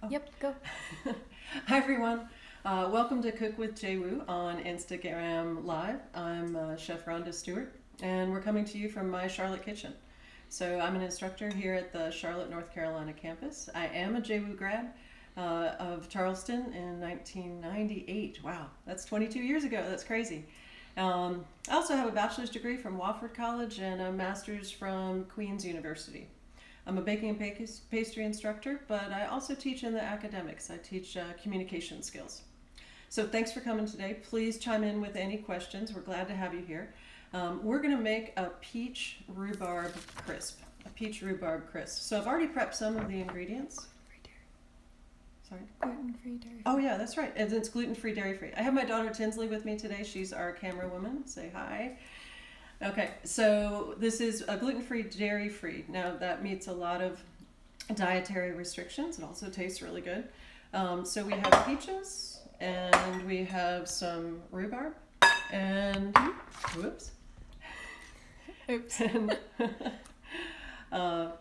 Oh. Yep, go. Hi everyone. Welcome to Cook with Jay Woo on Instagram Live. I'm Chef Rhonda Stewart, and we're coming to you from my Charlotte kitchen. So I'm an instructor here at the Charlotte, North Carolina campus. I am a Jay Woo grad of Charleston in 1998. Wow, that's 22 years ago. That's crazy. I also have a bachelor's degree from Wofford College and a master's from Queen's University. I'm a baking and pastry instructor, but I also teach in the academics. I teach communication skills. So thanks for coming today. Please chime in with any questions. We're glad to have you here. We're going to make a peach rhubarb crisp. A peach rhubarb crisp. So I've already prepped some of the ingredients. Sorry? Gluten-free, dairy-free. Oh yeah, that's right. And it's gluten-free, dairy-free. I have my daughter Tinsley with me today. She's our camera woman. Say hi. Okay, so this is a gluten-free, dairy-free. Now that meets a lot of dietary restrictions. It also tastes really good. So we have peaches, and we have some rhubarb, and whoops. Oops. And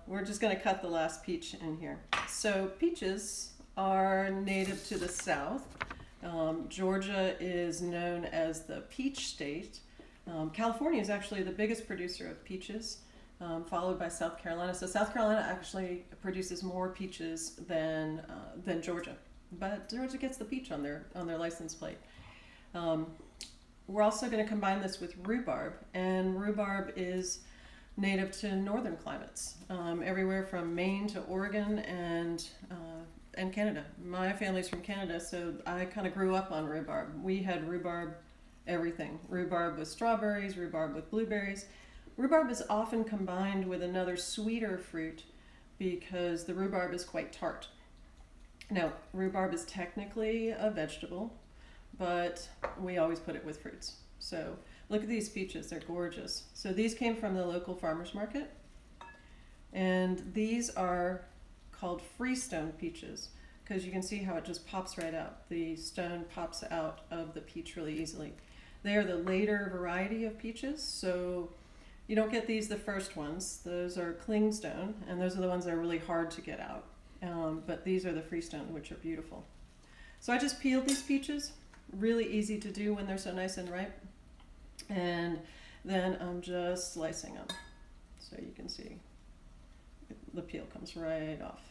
we're just going to cut the last peach in here. So peaches are native to the South. Georgia is known as the peach state. California is actually the biggest producer of peaches, followed by South Carolina. So South Carolina actually produces more peaches than Georgia, but Georgia gets the peach on their license plate. We're also going to combine this with rhubarb, and rhubarb is native to northern climates, everywhere from Maine to Oregon and Canada. My family's from Canada, so I kind of grew up on rhubarb. We had rhubarb everything. Rhubarb with strawberries, rhubarb with blueberries. Rhubarb is often combined with another sweeter fruit because the rhubarb is quite tart. Now, rhubarb is technically a vegetable, but we always put it with fruits. So look at these peaches, they're gorgeous. So these came from the local farmer's market, and these are called freestone peaches because you can see how it just pops right out. The stone pops out of the peach really easily. They are the later variety of peaches, so you don't get these the first ones. Those are clingstone, and those are the ones that are really hard to get out. But these are the freestone, which are beautiful. So I just peeled these peaches, really easy to do when they're so nice and ripe. And then I'm just slicing them. So you can see the peel comes right off.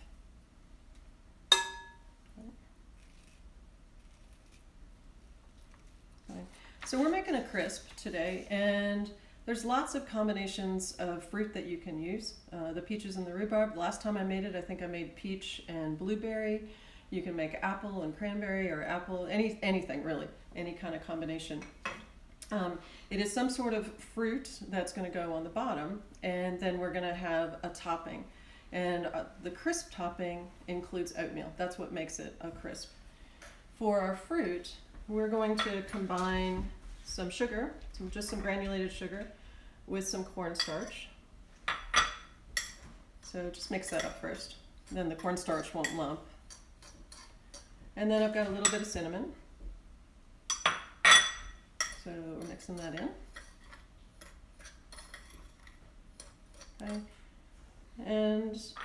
Okay. So we're making a crisp today, and there's lots of combinations of fruit that you can use. The peaches and the rhubarb. Last time I made it, I think I made peach and blueberry. You can make apple and cranberry, or apple, anything really, any kind of combination. It is some sort of fruit that's going to go on the bottom, and then we're going to have a topping. And the crisp topping includes oatmeal. That's what makes it a crisp. For our fruit, we're going to combine some sugar, just some granulated sugar, with some cornstarch. So just mix that up first. Then the cornstarch won't lump. And then I've got a little bit of cinnamon. So we're mixing that in. Okay. And just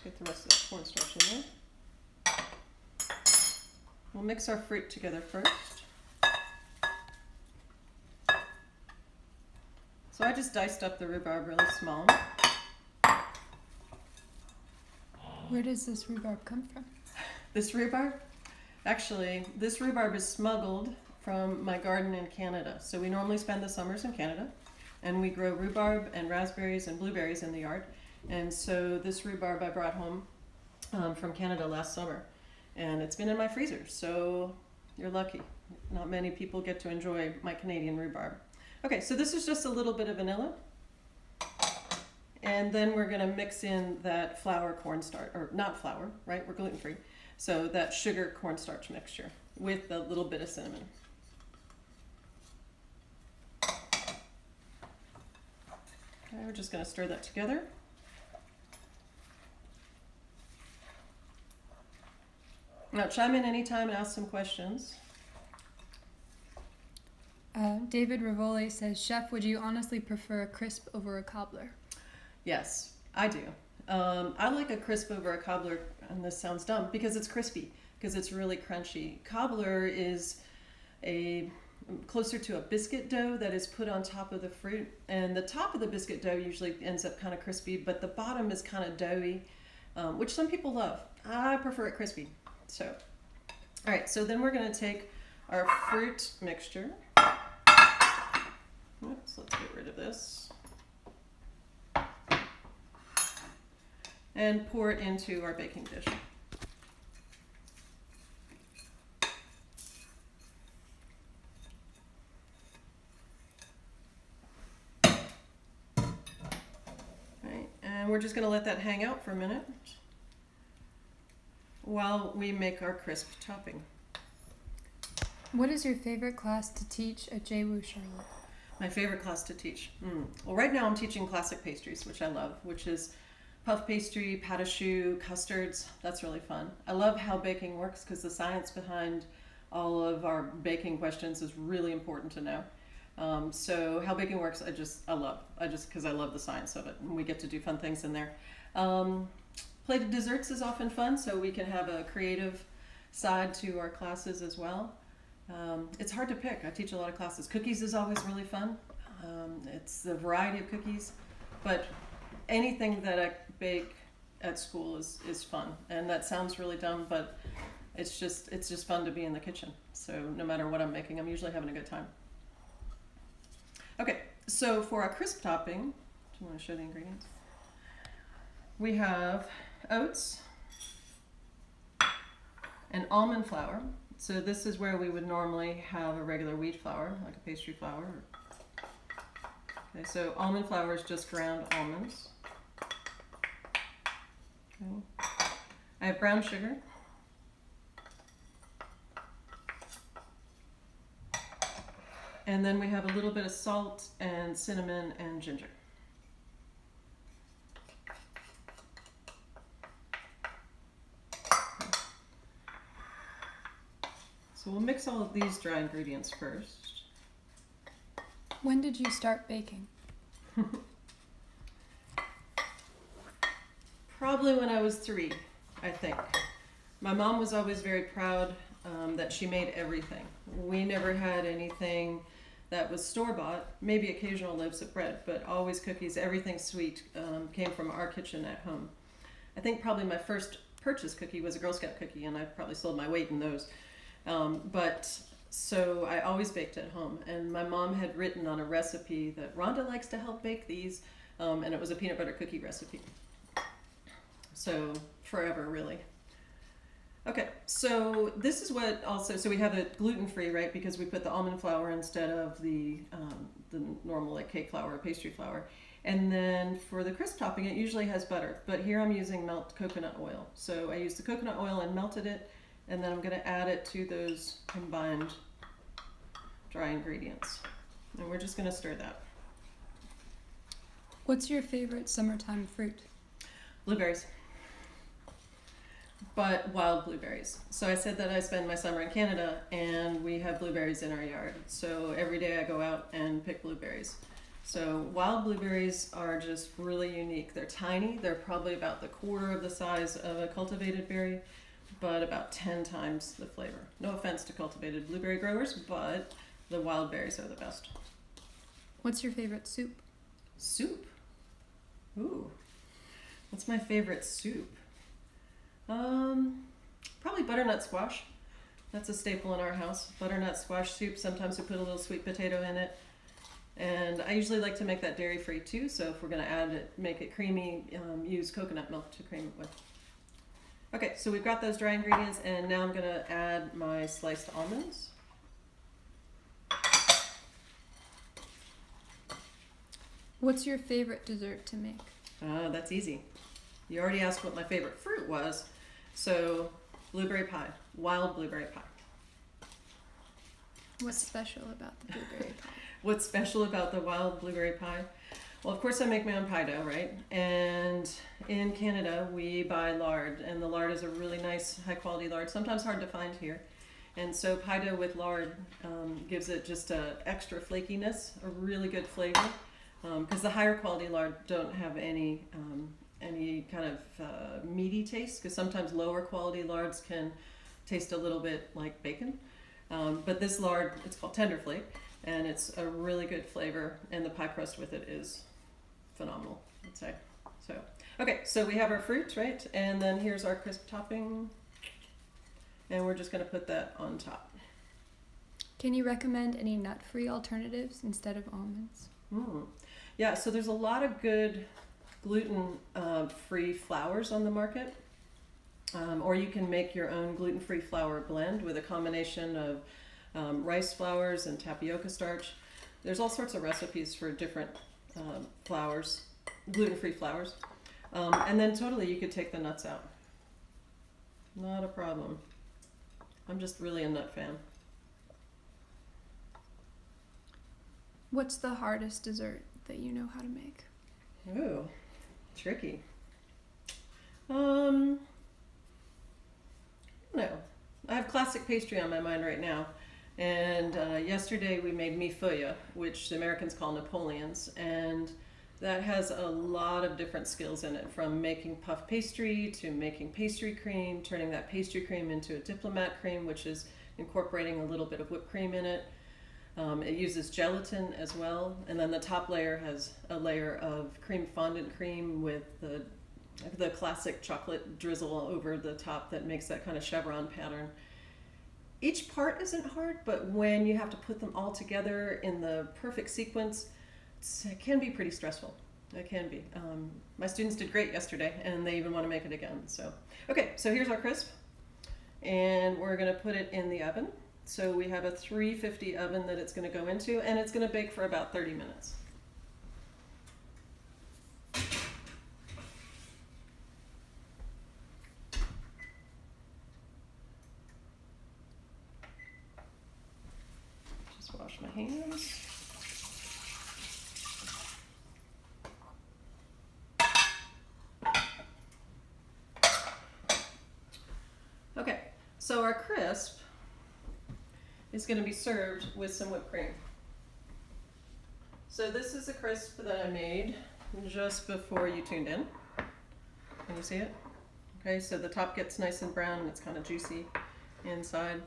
get the rest of that cornstarch in there. We'll mix our fruit together first. So I just diced up the rhubarb really small. Where does this rhubarb come from? This rhubarb? Actually, this rhubarb is smuggled from my garden in Canada. So we normally spend the summers in Canada, and we grow rhubarb and raspberries and blueberries in the yard. And so this rhubarb I brought home from Canada last summer, and it's been in my freezer. So you're lucky. Not many people get to enjoy my Canadian rhubarb. Okay, so this is just a little bit of vanilla. And then we're going to mix in that flour cornstarch, or not flour, right? We're gluten-free. So that sugar cornstarch mixture with a little bit of cinnamon. Okay, we're just going to stir that together. Now chime in anytime and ask some questions. David Rivoli says, Chef, would you honestly prefer a crisp over a cobbler? Yes, I do. I like a crisp over a cobbler, and this sounds dumb because it's crispy, because it's really crunchy. Cobbler is a closer to a biscuit dough that is put on top of the fruit, and the top of the biscuit dough usually ends up kind of crispy, but the bottom is kind of doughy, which some people love. I prefer it crispy. So, all right, so then we're going to take our fruit mixture. Oops, let's get rid of this. And pour it into our baking dish. Right, and we're just going to let that hang out for a minute while we make our crisp topping. What is your favorite class to teach at JWU Charlotte? My favorite class to teach. Well, right now I'm teaching classic pastries, which I love, which is puff pastry, pâte à choux, custards. That's really fun. I love how baking works because the science behind all of our baking questions is really important to know. So how baking works, I love. Because I love the science of it, and we get to do fun things in there. Plated desserts is often fun, so we can have a creative side to our classes as well. It's hard to pick. I teach a lot of classes. Cookies is always really fun. It's the variety of cookies, but anything that I bake at school is fun. And that sounds really dumb, but it's just fun to be in the kitchen. So no matter what I'm making, I'm usually having a good time. Okay, so for our crisp topping, do you want to show the ingredients? We have oats and almond flour. So this is where we would normally have a regular wheat flour, like a pastry flour. Okay, so almond flour is just ground almonds. Okay. I have brown sugar. And then we have a little bit of salt and cinnamon and ginger. So we'll mix all of these dry ingredients first. When did you start baking? Probably when I was 3, I think. My mom was always very proud that she made everything. We never had anything that was store-bought, maybe occasional loaves of bread, but always cookies, everything sweet came from our kitchen at home. I think probably my first purchase cookie was a Girl Scout cookie, and I probably sold my weight in those. So I always baked at home, and my mom had written on a recipe that Rhonda likes to help bake these, and it was a peanut butter cookie recipe. So forever, really. Okay, so this is what also, so we have it gluten-free, right, because we put the almond flour instead of the normal like cake flour or pastry flour. And then for the crisp topping, it usually has butter, but here I'm using melt coconut oil. So I used the coconut oil and melted it, and then I'm going to add it to those combined dry ingredients. And we're just going to stir that. What's your favorite summertime fruit? Blueberries. But wild blueberries. So I said that I spend my summer in Canada, and we have blueberries in our yard. So every day I go out and pick blueberries. So wild blueberries are just really unique. They're tiny. They're probably about the quarter of the size of a cultivated berry, but about 10 times the flavor. No offense to cultivated blueberry growers, but the wild berries are the best. What's your favorite soup? Soup? Ooh. What's my favorite soup? Probably butternut squash. That's a staple in our house. Butternut squash soup. Sometimes we put a little sweet potato in it. And I usually like to make that dairy-free too, so if we're going to add it, make it creamy, use coconut milk to cream it with. Okay, so we've got those dry ingredients, and now I'm going to add my sliced almonds. What's your favorite dessert to make? That's easy. You already asked what my favorite fruit was, so blueberry pie, wild blueberry pie. What's special about the blueberry pie? What's special about the wild blueberry pie? Well, of course I make my own pie dough, right? And in Canada, we buy lard, and the lard is a really nice, high-quality lard, sometimes hard to find here. And so pie dough with lard gives it just a extra flakiness, a really good flavor, because the higher quality lard don't have any any kind of meaty taste, because sometimes lower quality lards can taste a little bit like bacon. But this lard, it's called Tenderflake, and it's a really good flavor, and the pie crust with it is phenomenal, I'd say. So, okay, so we have our fruit, right? And then here's our crisp topping, and we're just gonna put that on top. Can you recommend any nut-free alternatives instead of almonds? Yeah, so there's a lot of good gluten-free flours on the market. Or you can make your own gluten-free flour blend with a combination of rice flours and tapioca starch. There's all sorts of recipes for different flours, gluten-free flours. And then totally you could take the nuts out. Not a problem. I'm just really a nut fan. What's the hardest dessert that you know how to make? Ooh, tricky. No, I have classic pastry on my mind right now. And yesterday we made millefeuille, which the Americans call Napoleons, and that has a lot of different skills in it, from making puff pastry to making pastry cream, turning that pastry cream into a diplomat cream, which is incorporating a little bit of whipped cream in it. It uses gelatin as well, and then the top layer has a layer of cream fondant cream with the classic chocolate drizzle over the top that makes that kind of chevron pattern. Each part isn't hard, but when you have to put them all together in the perfect sequence, it can be pretty stressful. It can be. My students did great yesterday, and they even want to make it again. So, okay, so here's our crisp, and we're going to put it in the oven. So we have a 350 oven that it's going to go into, and it's going to bake for about 30 minutes. Just wash my hands. Okay, so our crisp is going to be served with some whipped cream. So this is a crisp that I made just before you tuned in. Can you see it? Okay, so the top gets nice and brown and it's kind of juicy inside.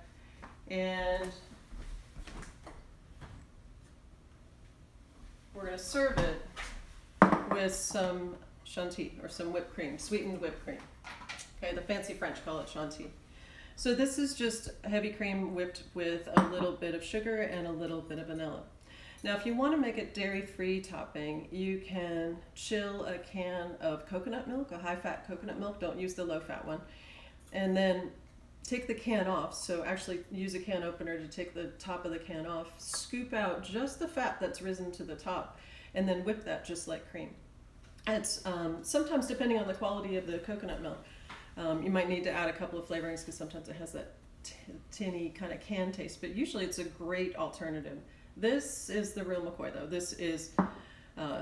And we're going to serve it with some chantilly, or some whipped cream, sweetened whipped cream. Okay, the fancy French call it chantilly. So this is just heavy cream whipped with a little bit of sugar and a little bit of vanilla. Now, if you want to make it dairy-free topping, you can chill a can of coconut milk, a high-fat coconut milk. Don't use the low-fat one. And then take the can off. So actually use a can opener to take the top of the can off. Scoop out just the fat that's risen to the top, and then whip that just like cream. It's sometimes, depending on the quality of the coconut milk, you might need to add a couple of flavorings because sometimes it has that tinny kind of can taste, but usually it's a great alternative. This is the real McCoy though. This is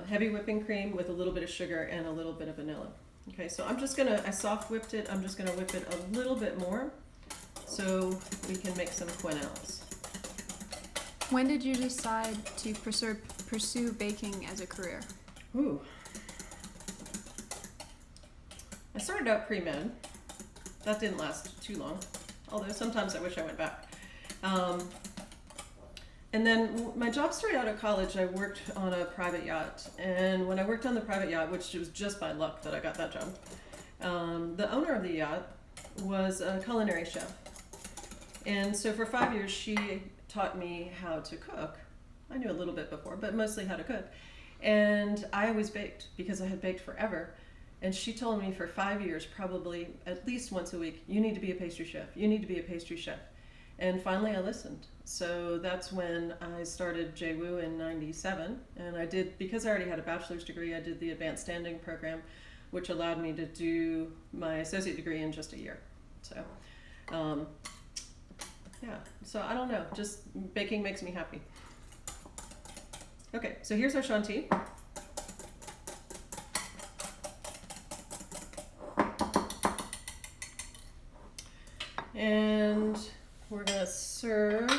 heavy whipping cream with a little bit of sugar and a little bit of vanilla. Okay, so I soft whipped it. I'm just gonna whip it a little bit more so we can make some quenelles. When did you decide to pursue baking as a career? Ooh. I started out pre-med. That didn't last too long, although sometimes I wish I went back. And then my job straight out of college, I worked on a private yacht. And when I worked on the private yacht, which was just by luck that I got that job, the owner of the yacht was a culinary chef. And so for 5 years, she taught me how to cook. I knew a little bit before, but mostly how to cook. And I always baked because I had baked forever. And she told me for 5 years, probably at least once a week, you need to be a pastry chef. You need to be a pastry chef. And finally I listened. So that's when I started JWU in '97. And I did, because I already had a bachelor's degree, I did the advanced standing program, which allowed me to do my associate degree in just a year. So, yeah, so I don't know, just baking makes me happy. Okay, so here's our chantilly. And we're gonna serve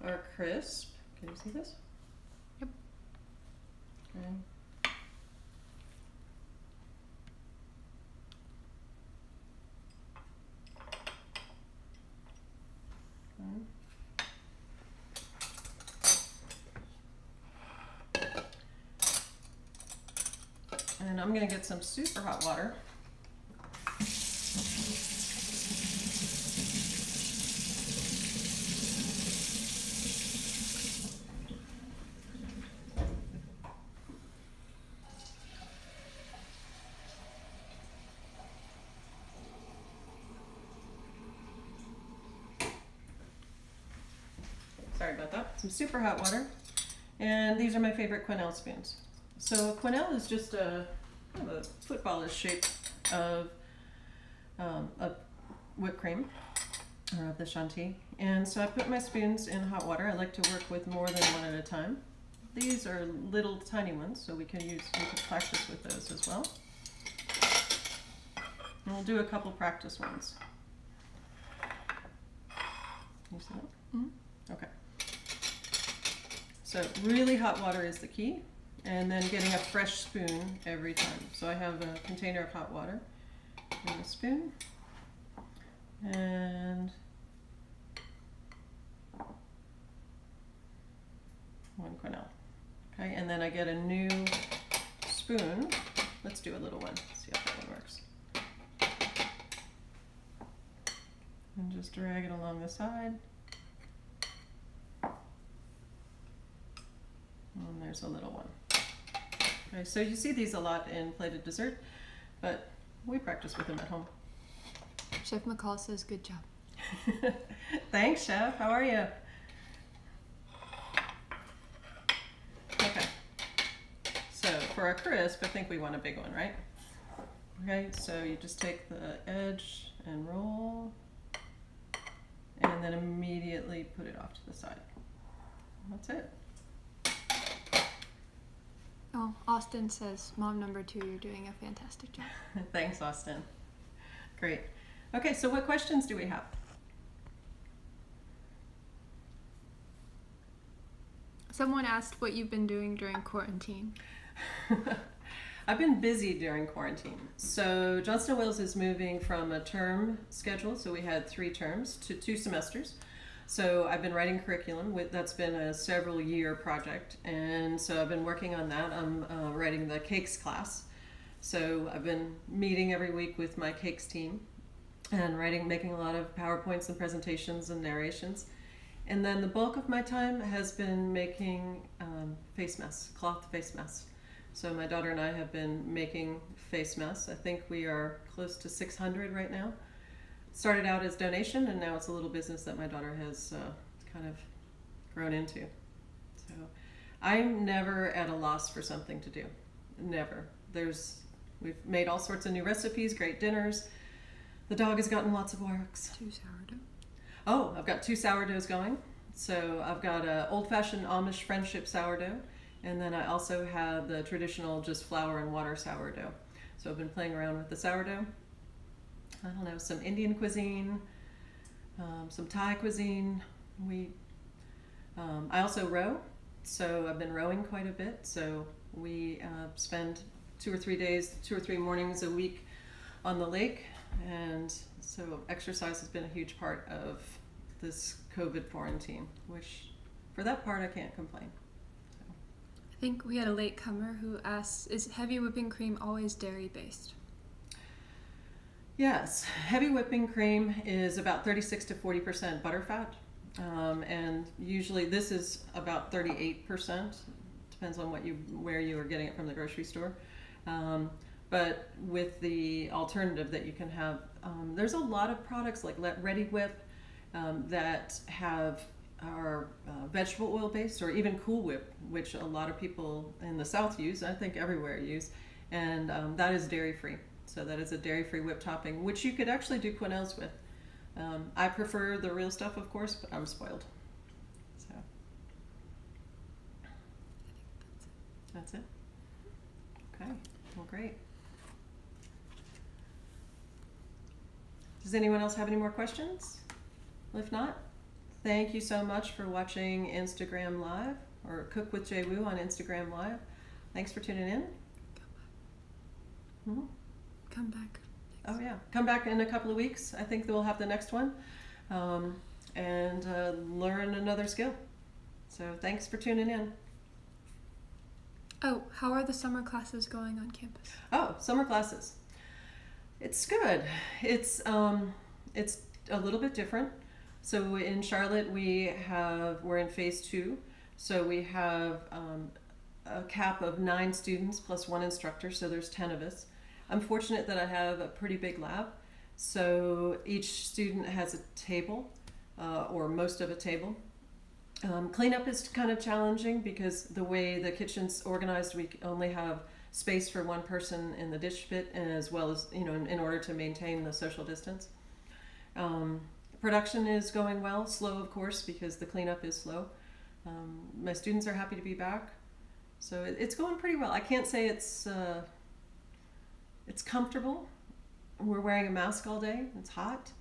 our crisp. Can you see this? Yep. Okay. And I'm gonna get some super hot water. Sorry about that. Some super hot water. And these are my favorite quenelle spoons. So a quenelle is just a kind of a footballish shape of whipped cream, or of the Chantilly. And so I put my spoons in hot water. I like to work with more than one at a time. These are little tiny ones, so we can practice with those as well. And we'll do a couple practice ones. Can you see that? Mhm. Okay. So really hot water is the key, and then getting a fresh spoon every time. So I have a container of hot water and a spoon, and one quenelle. Okay, and then I get a new spoon. Let's do a little one, see how that one works. And just drag it along the side. And there's a little one. Okay, so you see these a lot in plated dessert, but we practice with them at home. Chef McCall says, good job. Thanks, Chef. How are you? Okay. So for a crisp, I think we want a big one, right? Okay, so you just take the edge and roll, and then immediately put it off to the side. That's it. Oh, Austin says, Mom number 2, you're doing a fantastic job. Thanks, Austin. Great. Okay, so what questions do we have? Someone asked what you've been doing during quarantine. I've been busy during quarantine. So Johnston Wales is moving from a term schedule, so we had 3 terms, to 2 semesters. So I've been writing curriculum. That's been a several year project, and so I've been working on that. I'm writing the cakes class. So I've been meeting every week with my cakes team and making a lot of PowerPoints and presentations and narrations. And then the bulk of my time has been making face masks, cloth face masks. So my daughter and I have been making face masks. I think we are close to 600 right now. Started out as donation, and now it's a little business that my daughter has kind of grown into. So I'm never at a loss for something to do. Never. We've made all sorts of new recipes, great dinners. The dog has gotten lots of walks. 2 sourdough. Oh, I've got 2 sourdoughs going. So I've got a old-fashioned Amish friendship sourdough, and then I also have the traditional just flour and water sourdough. So I've been playing around with the sourdough. I don't know, some Indian cuisine, some Thai cuisine. I also row, so I've been rowing quite a bit. So we spend 2 or 3 days, 2 or 3 mornings a week on the lake, and so exercise has been a huge part of this COVID quarantine, which for that part I can't complain. So. I think we had a latecomer who asks, is heavy whipping cream always dairy based? Yes, heavy whipping cream is about 36 to 40% butterfat, and usually this is about 38%. Depends on where you are getting it from the grocery store. But with the alternative that you can have, there's a lot of products like Ready Whip that are vegetable oil based, or even Cool Whip, which a lot of people in the South use. I think everywhere use, and that is dairy free. So that is a dairy-free whip topping, which you could actually do quenelles with. I prefer the real stuff, of course, but I'm spoiled. So that's it. Okay, well, great. Does anyone else have any more questions? If not, thank you so much for watching Instagram Live, or Cook with Jay Wu on Instagram Live. Thanks for tuning in. Mm-hmm. Come back. Oh yeah, come back in a couple of weeks. I think we'll have the next one, and learn another skill. So thanks for tuning in. Oh, how are the summer classes going on campus? Oh, summer classes. It's good. It's a little bit different. So in Charlotte, we're in phase 2. So we have a cap of 9 students plus 1 instructor. So there's 10 of us. I'm fortunate that I have a pretty big lab. So each student has a table, or most of a table. Cleanup is kind of challenging because the way the kitchen's organized, we only have space for 1 person in the dish pit, as well as, in order to maintain the social distance. Production is going well, slow of course, because the cleanup is slow. My students are happy to be back, so it's going pretty well. I can't say it's comfortable. We're wearing a mask all day. It's hot.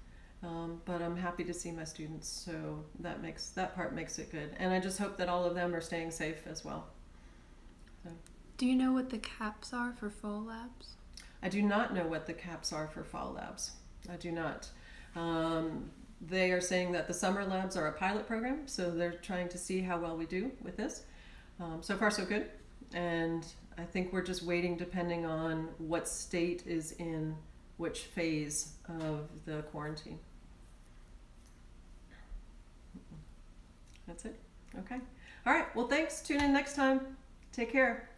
But I'm happy to see my students, so that part makes it good. And I just hope that all of them are staying safe as well. So, Do you know what the caps are for fall labs? I do not know what the caps are for fall labs. I do not. They are saying that the summer labs are a pilot program, so they're trying to see how well we do with this. So far, so good. And I think we're just waiting, depending on what state is in which phase of the quarantine. That's it. Okay. All right. Well, thanks. Tune in next time. Take care.